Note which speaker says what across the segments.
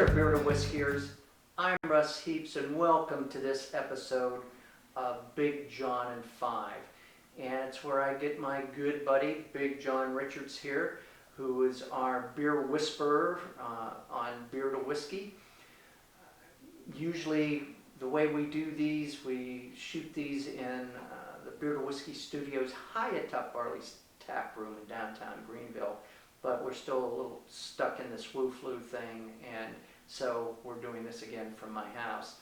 Speaker 1: there, Beer to Whiskiers. I'm Russ Heaps, and welcome to this episode of Big Jon and Five. And it's where I get my good buddy, Big Jon Richards here, who is our beer whisperer on Beer to Whiskey. Usually, the way we do these, we shoot these in the Beer to Whiskey studios high atop Barley's Tap Room in downtown Greenville. But we're still a little stuck in this woo-flu thing, and so we're doing this again from my house.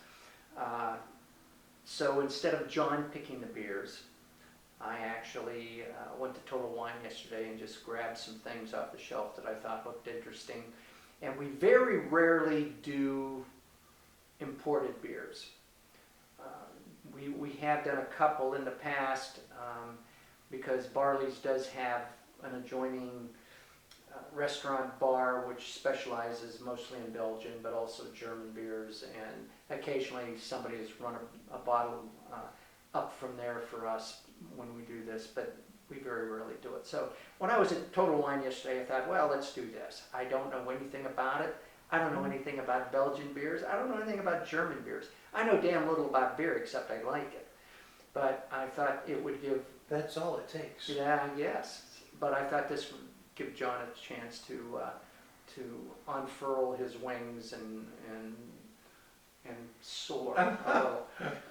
Speaker 1: So instead of Jon picking the beers, I actually went to Total Wine yesterday and just grabbed some things off the shelf that I thought looked interesting. And we very rarely do imported beers. We have done a couple in the past because Barley's does have an adjoining restaurant bar which specializes mostly in Belgian but also German beers, and occasionally somebody has run a bottle up from there for us when we do this, but we very rarely do it. So when I was at Total Wine yesterday, I thought, well, let's do this. I don't know anything about it. I don't know anything about Belgian beers. I don't know anything about German beers. I know damn little about beer except I like it. But I thought it would give...
Speaker 2: That's all it takes.
Speaker 1: Yeah, yes. But I thought this would give Jon a chance to unfurl his wings and soar.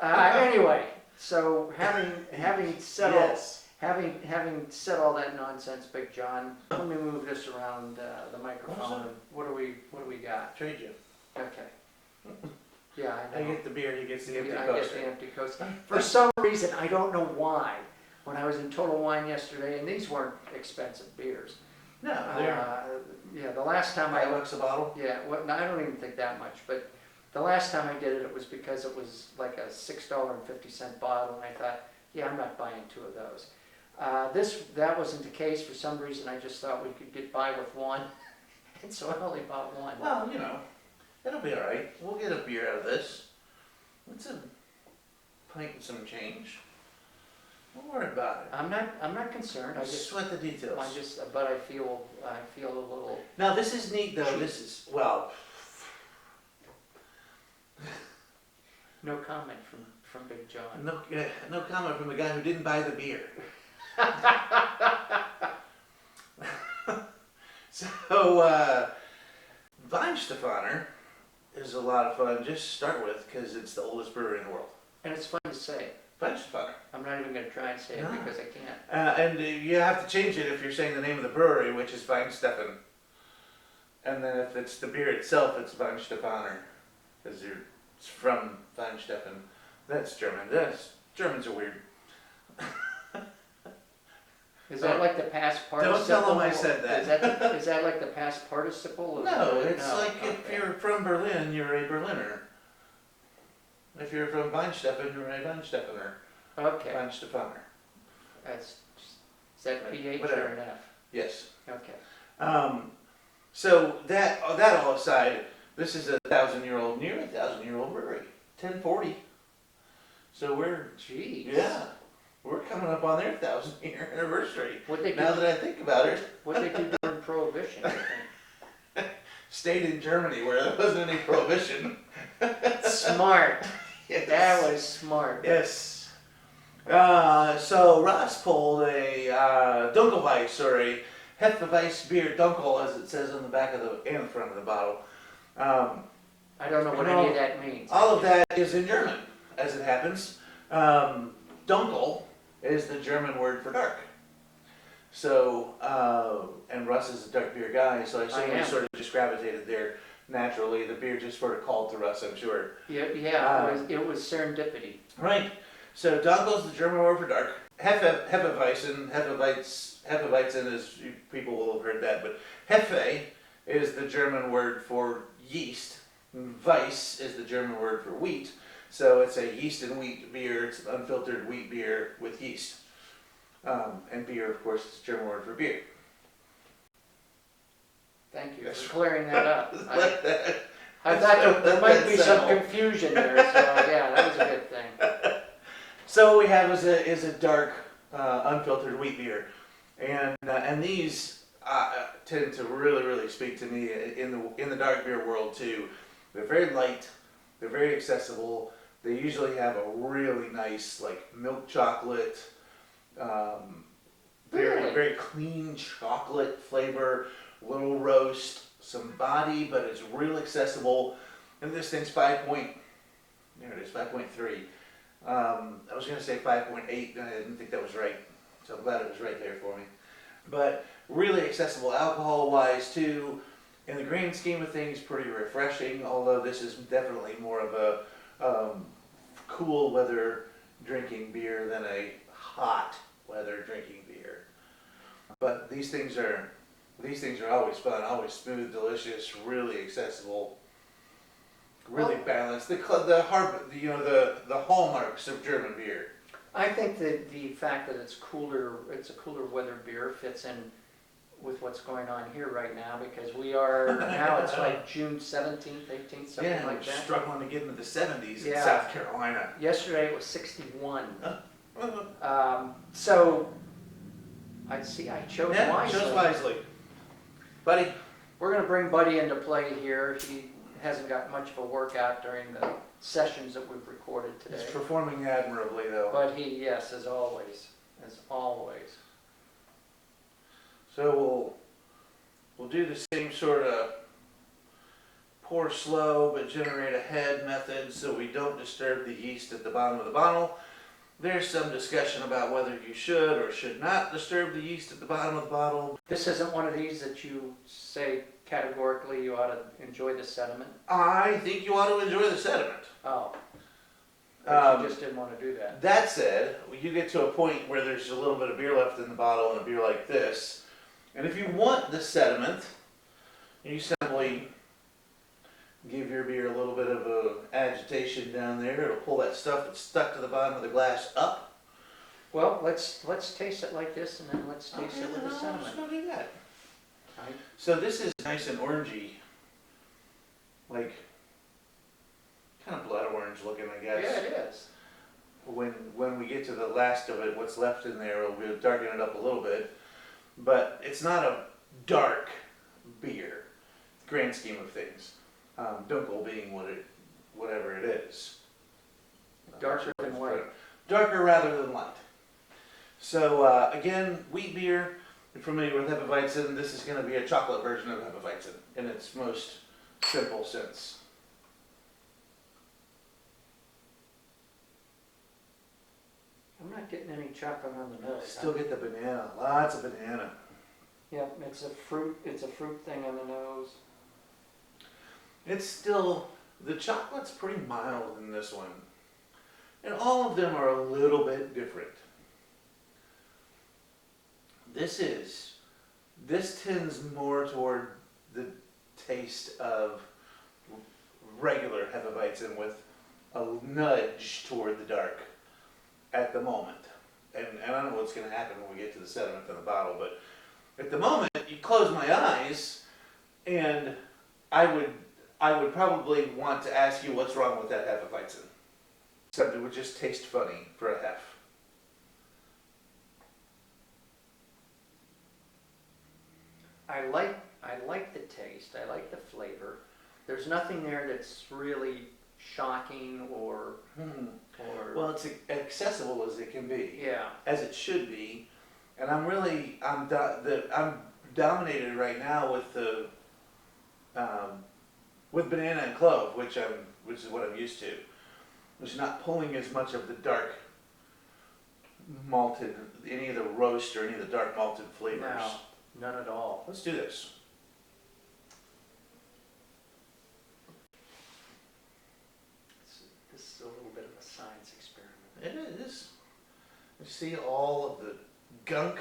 Speaker 1: Anyway, so having said
Speaker 2: Yes.
Speaker 1: having said all that nonsense, Big Jon, let me move this around the microphone. What do we got?
Speaker 2: Trade you.
Speaker 1: Okay. Yeah, I
Speaker 2: I
Speaker 1: know.
Speaker 2: get the beer, he gets the empty
Speaker 1: I
Speaker 2: coaster.
Speaker 1: get the empty coaster. For some reason, I don't know why. When I was in Total Wine yesterday, and these weren't expensive beers.
Speaker 2: No, they're
Speaker 1: Yeah, the last time
Speaker 2: $5 a bottle.
Speaker 1: Yeah, well, no, I don't even think that much, but the last time I did it, it was because it was like a $6.50 bottle, and I thought, yeah, I'm not buying two of those. That wasn't the case. For some reason, I just thought we could get by with one, and so I only bought one.
Speaker 2: Well, it'll be all right. We'll get a beer out of this. It's a pint and some change. Don't worry about it.
Speaker 1: I'm not concerned. I just
Speaker 2: sweat the details.
Speaker 1: but I feel a little.
Speaker 2: Now this is neat though. This is
Speaker 1: No comment from Big Jon.
Speaker 2: no comment from the guy who didn't buy the beer. So Weihenstephaner is a lot of fun. Just start with because it's the oldest brewery in the world.
Speaker 1: And it's fun to say.
Speaker 2: Weihenstephaner.
Speaker 1: I'm not even going to try and say it because I can't.
Speaker 2: And you have to change it if you're saying the name of the brewery, which is Weihenstephaner. And then if it's the beer itself, it's Weihenstephaner, because it's from Weihenstephan. That's German. Germans are weird.
Speaker 1: Is that like the past participle?
Speaker 2: Don't tell them I said that.
Speaker 1: Is that like the past participle?
Speaker 2: No, it's like
Speaker 1: okay.
Speaker 2: if you're from Berlin, you're a Berliner. If you're from Weihenstephan, you're a Weihenstephaner.
Speaker 1: Okay.
Speaker 2: Weihenstephaner.
Speaker 1: Is that PH
Speaker 2: Whatever.
Speaker 1: or an F?
Speaker 2: Yes.
Speaker 1: Okay.
Speaker 2: So that all aside, this is nearly a 1,000-year-old brewery. 1040. So we're coming up on their 1,000-year anniversary. Now that I think about it.
Speaker 1: What they do during Prohibition, I think.
Speaker 2: Stayed in Germany where there wasn't any prohibition.
Speaker 1: Smart.
Speaker 2: Yes.
Speaker 1: That was smart.
Speaker 2: Yes. So Ross pulled a Dunkelweiss, or a Hefeweissbier Dunkel, as it says on the back of and the front of the bottle.
Speaker 1: I don't know what any of that means.
Speaker 2: All of that is in German, as it happens. Dunkel is the German word for dark. So, and Russ is a dark beer guy, so I assume he sort of just gravitated there naturally. The beer just sort of called to Russ, I'm sure.
Speaker 1: Yeah, it was serendipity.
Speaker 2: Right. So Dunkel's the German word for dark. Hefeweizen, is, people will have heard that, but Hefe is the German word for yeast. Weiss is the German word for wheat. So it's a yeast and wheat beer. It's an unfiltered wheat beer with yeast. And beer, of course, is the German word for beer.
Speaker 1: Thank you for clearing that up. I thought there might be some confusion there, so yeah, that was a good thing.
Speaker 2: So what we have is a dark, unfiltered wheat beer, and these tend to really speak to me in the dark beer world too. They're very light. They're very accessible. They usually have a really nice like milk chocolate,
Speaker 1: Really?
Speaker 2: very clean chocolate flavor, little roast, some body, but it's real accessible. And this thing's 5.3. I was gonna say 5.8, and I didn't think that was right, so I'm glad it was right there for me. But really accessible alcohol-wise too. In the grand scheme of things, pretty refreshing. Although this is definitely more of a cool weather drinking beer than a hot weather drinking beer. But these things are always fun, always smooth, delicious, really accessible, really balanced. The hallmarks of German beer.
Speaker 1: I think that the fact that it's a cooler weather beer fits in with what's going on here right now, because we are, now it's like June 17th, 18th, something
Speaker 2: Yeah,
Speaker 1: like
Speaker 2: we're
Speaker 1: that.
Speaker 2: struggling to get into the 70s in
Speaker 1: Yeah.
Speaker 2: South Carolina.
Speaker 1: Yesterday it was 61.
Speaker 2: Uh,
Speaker 1: So, I chose
Speaker 2: Yeah,
Speaker 1: wisely.
Speaker 2: chose wisely. Buddy,
Speaker 1: We're going to bring Buddy into play here. He hasn't got much of a workout during the sessions that we've recorded
Speaker 2: he's
Speaker 1: today.
Speaker 2: performing admirably though.
Speaker 1: But yes, as always.
Speaker 2: So we'll do the same sort of pour slow but generate a head method so we don't disturb the yeast at the bottom of the bottle. There's some discussion about whether you should or should not disturb the yeast at the bottom of the bottle.
Speaker 1: This isn't one of these that you say categorically you ought to enjoy the sediment.
Speaker 2: I think you ought to enjoy the sediment.
Speaker 1: Oh. But you just didn't want to do that.
Speaker 2: That said, you get to a point where there's a little bit of beer left in the bottle and a beer like this. And if you want the sediment, you simply give your beer a little bit of a agitation down there. It'll pull that stuff that's stuck to the bottom of the glass up.
Speaker 1: Well, let's taste it like this, and then let's taste it with the
Speaker 2: Let's
Speaker 1: sediment.
Speaker 2: go do that.
Speaker 1: Right.
Speaker 2: So this is nice and orangey, like kind of blood orange looking, I guess.
Speaker 1: Yeah, it is.
Speaker 2: When we get to the last of it, what's left in there, we'll darken it up a little bit. But it's not a dark beer, grand scheme of things. Dunkel being whatever it is.
Speaker 1: Darker than white.
Speaker 2: Darker rather than light. So again, wheat beer. If you're familiar with Hefeweizen, this is going to be a chocolate version of Hefeweizen in its most simple sense.
Speaker 1: I'm not getting any chocolate on the nose.
Speaker 2: Still get the banana, lots of banana.
Speaker 1: Yep, it's a fruit thing on the nose.
Speaker 2: It's still, the chocolate's pretty mild in this one. And all of them are a little bit different. This tends more toward the taste of regular Hefeweizen with a nudge toward the dark at the moment. And I don't know what's going to happen when we get to the sediment in the bottle, but at the moment, you close my eyes, and I would probably want to ask you what's wrong with that Hefeweizen. Something would just taste funny for a hef.
Speaker 1: I like the taste. I like the flavor. There's nothing there that's really shocking or
Speaker 2: Well, it's accessible as it can be,
Speaker 1: yeah.
Speaker 2: as it should be, and I'm dominated right now with the with banana and clove, which is what I'm used to. Which is not pulling as much of the dark malted, any of the roast or any of the dark malted flavors.
Speaker 1: No, none at all.
Speaker 2: Let's do this.
Speaker 1: This is a little bit of a science experiment.
Speaker 2: It is. You see all of the gunk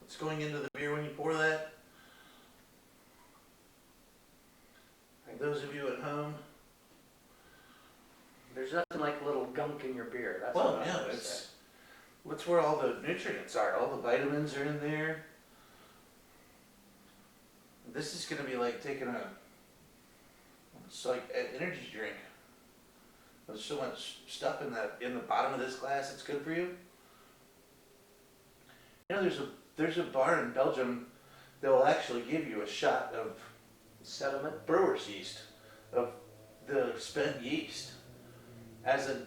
Speaker 2: that's going into the beer when you pour that? Those of you at home.
Speaker 1: There's nothing like a little gunk in your beer. That's
Speaker 2: Well,
Speaker 1: what
Speaker 2: yeah,
Speaker 1: I'm gonna
Speaker 2: it's
Speaker 1: say.
Speaker 2: what's where all the nutrients are. All the vitamins are in there. This is gonna be like taking it's like an energy drink. There's so much stuff in the bottom of this glass that's good for you. You know, there's a bar in Belgium they'll actually give you a shot of
Speaker 1: Sediment.
Speaker 2: brewer's yeast, of the spent yeast, as a,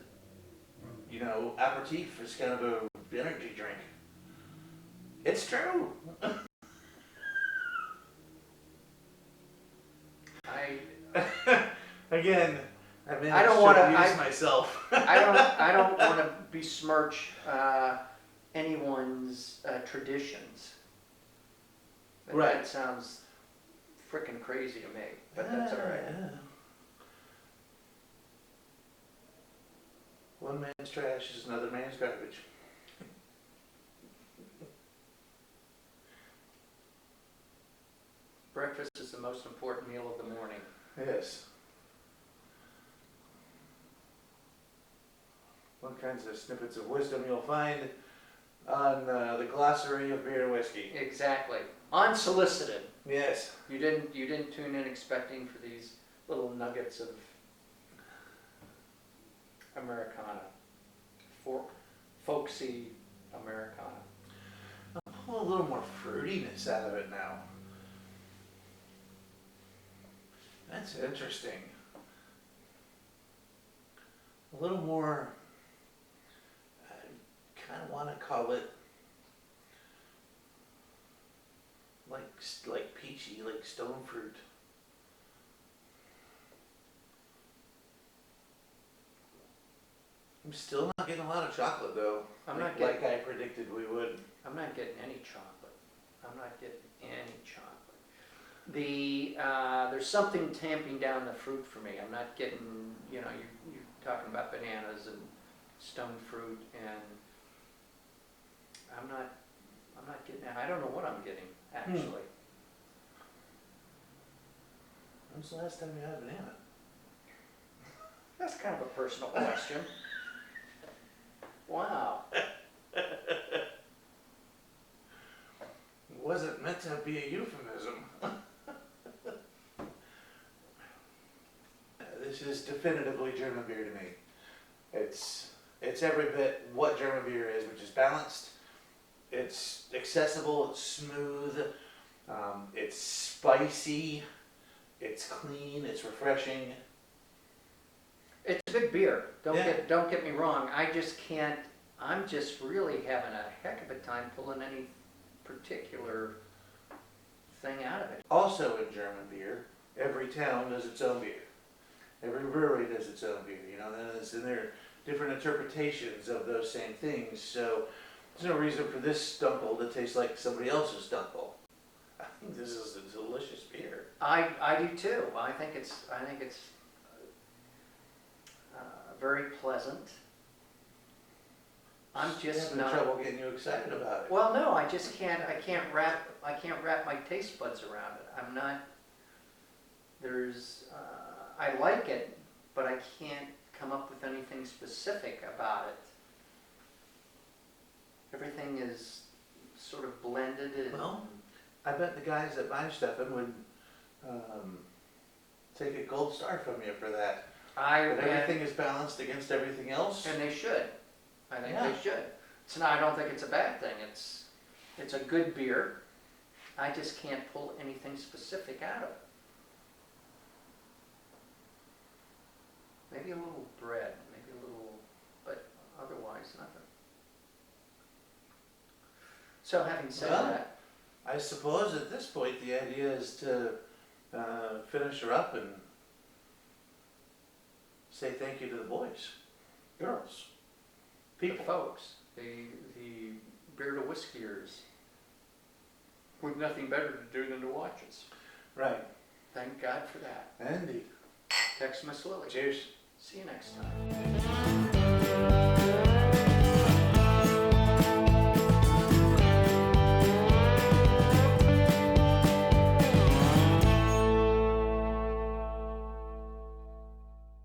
Speaker 2: aperitif, as kind of a energy drink. It's true. Again,
Speaker 1: I don't wanna-
Speaker 2: use myself.
Speaker 1: I don't want to besmirch anyone's traditions. But
Speaker 2: Right.
Speaker 1: That sounds frickin' crazy to me, but that's all right.
Speaker 2: Yeah. One man's trash is another man's garbage.
Speaker 1: Breakfast is the most important meal of the morning.
Speaker 2: Yes. What kinds of snippets of wisdom you'll find on the glossary of beer and whiskey.
Speaker 1: Exactly. Unsolicited.
Speaker 2: Yes.
Speaker 1: You didn't tune in expecting for these little nuggets of Americana, folksy Americana.
Speaker 2: I'll pull a little more fruitiness out of it now. That's interesting. A little more, I kind of want to call it like peachy, like stone fruit. I'm still not getting a lot of chocolate though.
Speaker 1: I'm not
Speaker 2: like I predicted we would.
Speaker 1: I'm not getting any chocolate. I'm not getting any chocolate. There's something tamping down the fruit for me. I'm not getting, you're talking about bananas and stone fruit, and I'm not getting that. I don't know what I'm getting, actually.
Speaker 2: When's the last time you had a banana?
Speaker 1: That's kind of a personal question. Wow.
Speaker 2: It wasn't meant to be a euphemism. This is definitively German beer to me. It's every bit what German beer is, which is balanced. It's accessible. It's smooth. It's spicy. It's clean. It's refreshing.
Speaker 1: It's a good beer. Don't
Speaker 2: Yeah.
Speaker 1: get me wrong. I just can't. I'm just really having a heck of a time pulling any particular thing out of it.
Speaker 2: Also in German beer, every town does its own beer. Every brewery does its own beer. And there are different interpretations of those same things. So there's no reason for this Dunkel to taste like somebody else's Dunkel. I think this is a delicious beer.
Speaker 1: I do too. I think it's very pleasant. I'm just
Speaker 2: having
Speaker 1: not.
Speaker 2: trouble getting you excited about it.
Speaker 1: Well, no, I just can't. I can't wrap my taste buds around it. I'm not. I like it, but I can't come up with anything specific about it. Everything is sort of blended.
Speaker 2: Well, I bet the guys at Weihenstephaner would take a gold star from you for that. But everything is balanced against everything else.
Speaker 1: And they should. I think
Speaker 2: Yeah.
Speaker 1: they should. I don't think it's a bad thing. It's a good beer. I just can't pull anything specific out of it. Maybe a little bread, but otherwise nothing. So having said
Speaker 2: Well,
Speaker 1: that,
Speaker 2: I suppose at this point the idea is to finish her up and say thank you to the boys, girls,
Speaker 1: the
Speaker 2: people.
Speaker 1: folks, the beer to whiskiers, with nothing better to do than to watch us.
Speaker 2: Right.
Speaker 1: Thank God for that.
Speaker 2: Indeed.
Speaker 1: Text Miss Lily.
Speaker 2: Cheers.
Speaker 1: See you next time.